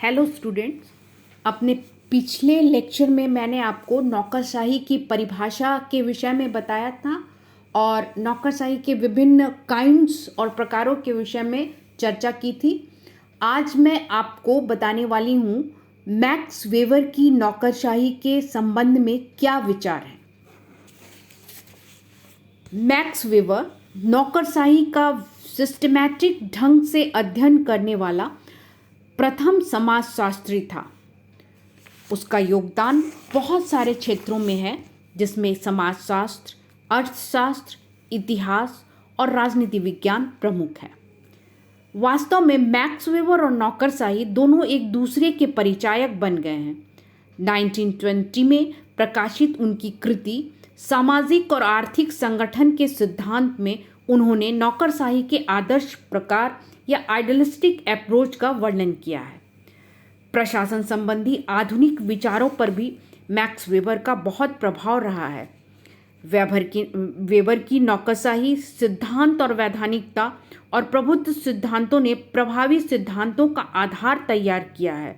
Hello students. अपने पिछले lecture में मैंने आपको नौकरशाही की परिभाषा के विषय में बताया था और नौकरशाही के विभिन्न काइंड्स और प्रकारों के विषय में चर्चा की थी। आज मैं आपको बताने वाली हूँ मैक्स वेबर की नौकरशाही के संबंध में क्या विचार है। मैक्स वेबर नौकरशाही का सिस्टमैटिक ढंग से अध्ययन करने वाला प्रथम समाजशास्त्री था। उसका योगदान बहुत सारे क्षेत्रों में है, जिसमें समाजशास्त्र, अर्थशास्त्र, इतिहास और राजनीति विज्ञान प्रमुख है। वास्तव में मैक्स वेबर और नौकरशाही दोनों एक दूसरे के परिचायक बन गए हैं। 1920 में प्रकाशित उनकी कृति सामाजिक और आर्थिक संगठन के सिद्धांत में उन्होंने नौकरशाही के आदर्श प्रकार या आइडियलिस्टिक अप्रोच का वर्णन किया है। प्रशासन संबंधी आधुनिक विचारों पर भी मैक्स वेबर का बहुत प्रभाव रहा है। वेबर की नौकरशाही सिद्धांत और वैधानिकता और प्रबुद्ध सिद्धांतों ने प्रभावी सिद्धांतों का आधार तैयार किया है।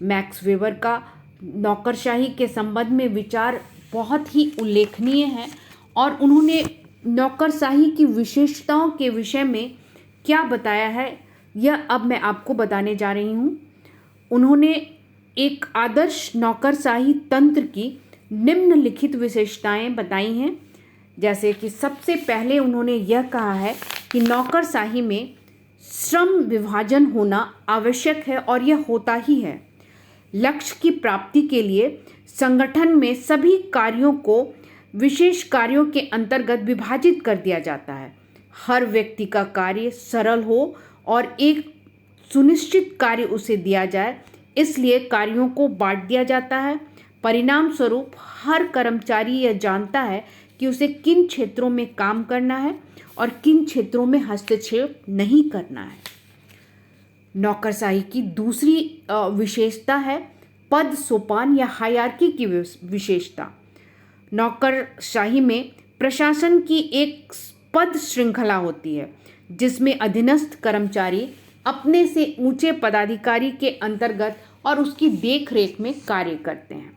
मैक्स वेबर का नौकरशाही के संबंध में विचार बहुत ही उल्लेखनीय है और उन्होंने नौकरशाही की विशेषताओं के विषय में क्या बताया है, यह अब मैं आपको बताने जा रही हूँ। उन्होंने एक आदर्श नौकरशाही तंत्र की निम्नलिखित विशेषताएं बताई हैं। जैसे कि सबसे पहले उन्होंने यह कहा है कि नौकरशाही में श्रम विभाजन होना आवश्यक है और यह होता ही है। लक्ष्य की प्राप्ति के लिए संगठन में सभी कार्यों को विशेष कार्यों के अंतर्गत विभाजित कर दिया जाता है। हर व्यक्ति का कार्य सरल हो और एक सुनिश्चित कार्य उसे दिया जाए, इसलिए कार्यों को बांट दिया जाता है। परिणाम स्वरूप हर कर्मचारी यह जानता है कि उसे किन क्षेत्रों में काम करना है और किन क्षेत्रों में हस्तक्षेप नहीं करना है। नौकरशाही की दूसरी विशेषता है पद सोपान या हायरार्की की विशेषता। नौकरशाही में प्रशासन की एक पद श्रृंखला होती है, जिसमें अधीनस्थ कर्मचारी अपने से ऊंचे पदाधिकारी के अंतर्गत और उसकी देखरेख में कार्य करते हैं।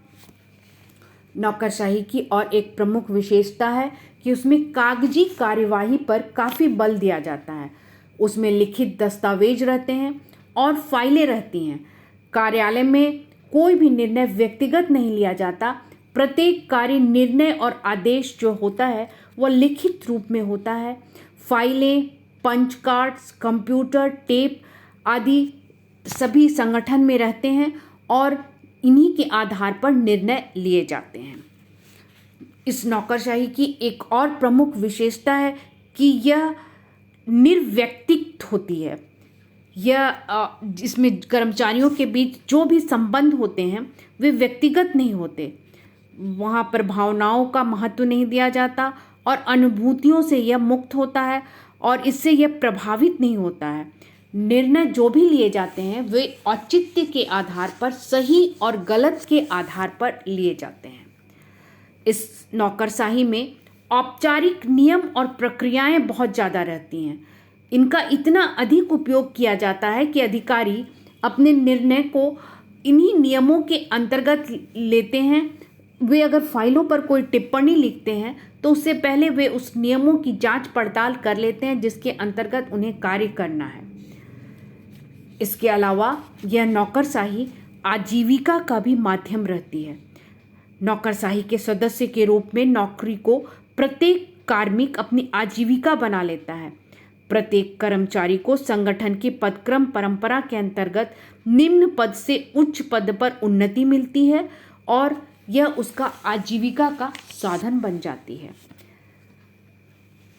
नौकरशाही की और एक प्रमुख विशेषता है कि उसमें कागजी कार्यवाही पर काफ़ी बल दिया जाता है। उसमें लिखित दस्तावेज रहते हैं और फाइलें रहती हैं। कार्यालय में कोई भी निर्णय व्यक्तिगत नहीं लिया जाता। प्रत्येक कार्य निर्णय और आदेश जो होता है वह लिखित रूप में होता है। फाइलें, पंच कार्ड्स, कंप्यूटर, टेप आदि सभी संगठन में रहते हैं और इन्हीं के आधार पर निर्णय लिए जाते हैं। इस नौकरशाही की एक और प्रमुख विशेषता है कि यह निर्व्यक्तिक होती है। इसमें कर्मचारियों के बीच जो भी संबंध होते हैं वे व्यक्तिगत नहीं होते। वहाँ पर भावनाओं का महत्व नहीं दिया जाता और अनुभूतियों से यह मुक्त होता है और इससे यह प्रभावित नहीं होता है। निर्णय जो भी लिए जाते हैं वे औचित्य के आधार पर, सही और गलत के आधार पर लिए जाते हैं। इस नौकरशाही में औपचारिक नियम और प्रक्रियाएं बहुत ज़्यादा रहती हैं। इनका इतना अधिक उपयोग किया जाता है कि अधिकारी अपने निर्णय को इन्हीं नियमों के अंतर्गत लेते हैं। वे अगर फाइलों पर कोई टिप्पणी लिखते हैं तो उससे पहले वे उस नियमों की जांच पड़ताल कर लेते हैं जिसके अंतर्गत उन्हें कार्य करना है। इसके अलावा यह नौकरशाही आजीविका का भी माध्यम रहती है। नौकरशाही के सदस्य के रूप में नौकरी को प्रत्येक कार्मिक अपनी आजीविका बना लेता है। प्रत्येक कर्मचारी को संगठन की पदक्रम परंपरा के अंतर्गत निम्न पद से उच्च पद पर उन्नति मिलती है और यह उसका आजीविका का साधन बन जाती है।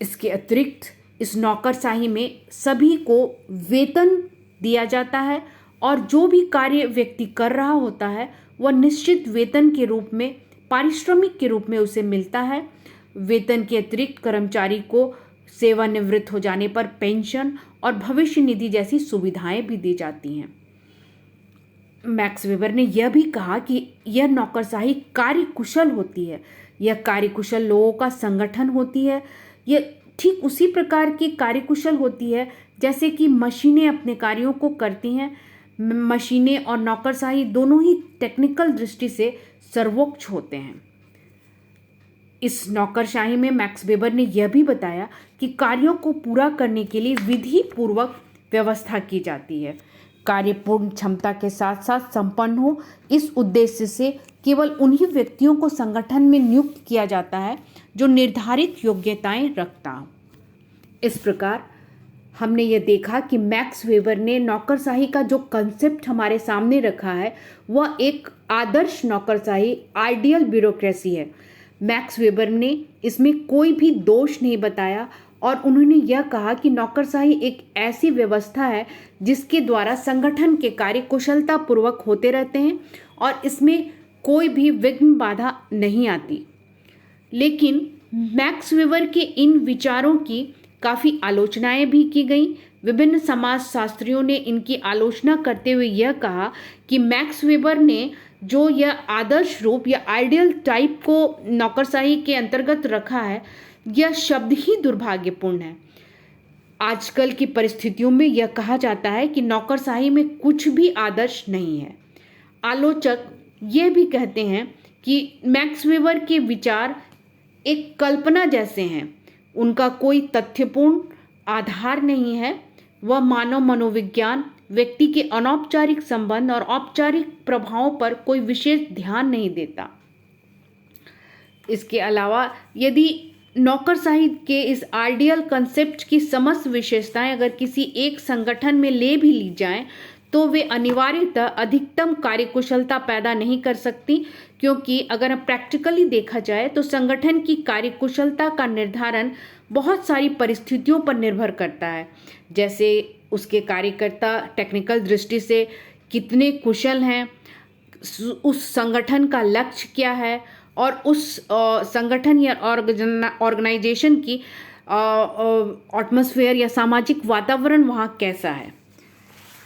इसके अतिरिक्त इस नौकरशाही में सभी को वेतन दिया जाता है और जो भी कार्य व्यक्ति कर रहा होता है वह निश्चित वेतन के रूप में, पारिश्रमिक के रूप में उसे मिलता है। वेतन के अतिरिक्त कर्मचारी को सेवानिवृत्त हो जाने पर पेंशन और भविष्य निधि जैसी सुविधाएं भी दी जाती हैं। मैक्स वेबर ने यह भी कहा कि यह नौकरशाही कार्यकुशल होती है। यह कार्यकुशल लोगों का संगठन होती है। यह ठीक उसी प्रकार की कार्यकुशल होती है जैसे कि मशीनें अपने कार्यों को करती हैं। मशीनें और नौकरशाही दोनों ही टेक्निकल दृष्टि से सर्वोच्च होते हैं। इस नौकरशाही में मैक्स वेबर ने यह भी बताया कि कार्यों को पूरा करने के लिए विधि पूर्वक व्यवस्था की जाती है। कार्य पूर्ण क्षमता के साथ साथ संपन्न हो, इस उद्देश्य से केवल उन्हीं व्यक्तियों को संगठन में नियुक्त किया जाता है जो निर्धारित योग्यताएं रखता हो। इस प्रकार हमने ये देखा कि मैक्स वेबर ने नौकरशाही का जो कंसेप्ट हमारे सामने रखा है वह एक आदर्श नौकरशाही, आइडियल ब्यूरोक्रेसी है। मैक्स वेबर ने इसमें कोई भी दोष नहीं बताया और उन्होंने यह कहा कि नौकरशाही एक ऐसी व्यवस्था है जिसके द्वारा संगठन के कार्य कुशलतापूर्वक होते रहते हैं और इसमें कोई भी विघ्न बाधा नहीं आती। लेकिन मैक्स वेबर के इन विचारों की काफ़ी आलोचनाएं भी की गई। विभिन्न समाजशास्त्रियों ने इनकी आलोचना करते हुए यह कहा कि मैक्स वेबर ने जो यह आदर्श रूप या आइडियल टाइप को नौकरशाही के अंतर्गत रखा है, यह शब्द ही दुर्भाग्यपूर्ण है। आजकल की परिस्थितियों में यह कहा जाता है कि नौकरशाही में कुछ भी आदर्श नहीं है। आलोचक यह भी कहते हैं कि मैक्स वेबर के विचार एक कल्पना जैसे हैं, उनका कोई तथ्यपूर्ण आधार नहीं है। वह मानव मनोविज्ञान, व्यक्ति के अनौपचारिक संबंध और औपचारिक प्रभावों पर कोई विशेष ध्यान नहीं देता। इसके अलावा यदि नौकरशाही के इस आइडियल कंसेप्ट की समस्त विशेषताएं अगर किसी एक संगठन में ले भी ली जाएं तो वे अनिवार्यतः अधिकतम कार्यकुशलता पैदा नहीं कर सकती, क्योंकि अगर प्रैक्टिकली देखा जाए तो संगठन की कार्यकुशलता का निर्धारण बहुत सारी परिस्थितियों पर निर्भर करता है। जैसे उसके कार्यकर्ता टेक्निकल दृष्टि से कितने कुशल हैं, उस संगठन का लक्ष्य क्या है और उस संगठन या ऑर्गेनाइजेशन की एटमॉस्फेयर या सामाजिक वातावरण वहाँ कैसा है।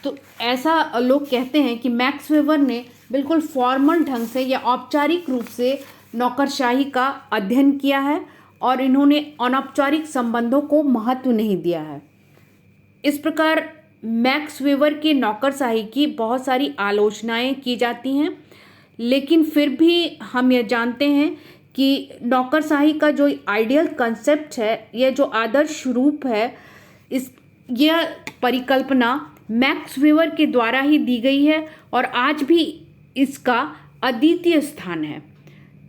तो ऐसा लोग कहते हैं कि मैक्स वेबर ने बिल्कुल फॉर्मल ढंग से या औपचारिक रूप से नौकरशाही का अध्ययन किया है और इन्होंने अनौपचारिक संबंधों को महत्व नहीं दिया है। इस प्रकार मैक्स वेबर के नौकरशाही की बहुत सारी आलोचनाएं की जाती हैं, लेकिन फिर भी हम यह जानते हैं कि नौकरशाही का जो आइडियल कंसेप्ट है, यह जो आदर्श रूप है, यह परिकल्पना मैक्स वेबर के द्वारा ही दी गई है और आज भी इसका अद्वितीय स्थान है।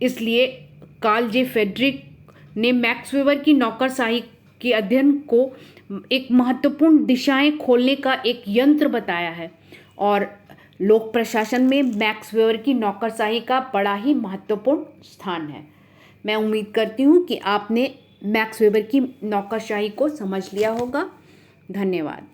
इसलिए कार्ल जे फ्रेडरिक ने मैक्स वेबर की नौकरशाही के अध्ययन को एक महत्वपूर्ण दिशाएं खोलने का एक यंत्र बताया है और लोक प्रशासन में मैक्स वेबर की नौकरशाही का बड़ा ही महत्वपूर्ण स्थान है। मैं उम्मीद करती हूँ कि आपने मैक्स वेबर की नौकरशाही को समझ लिया होगा। धन्यवाद।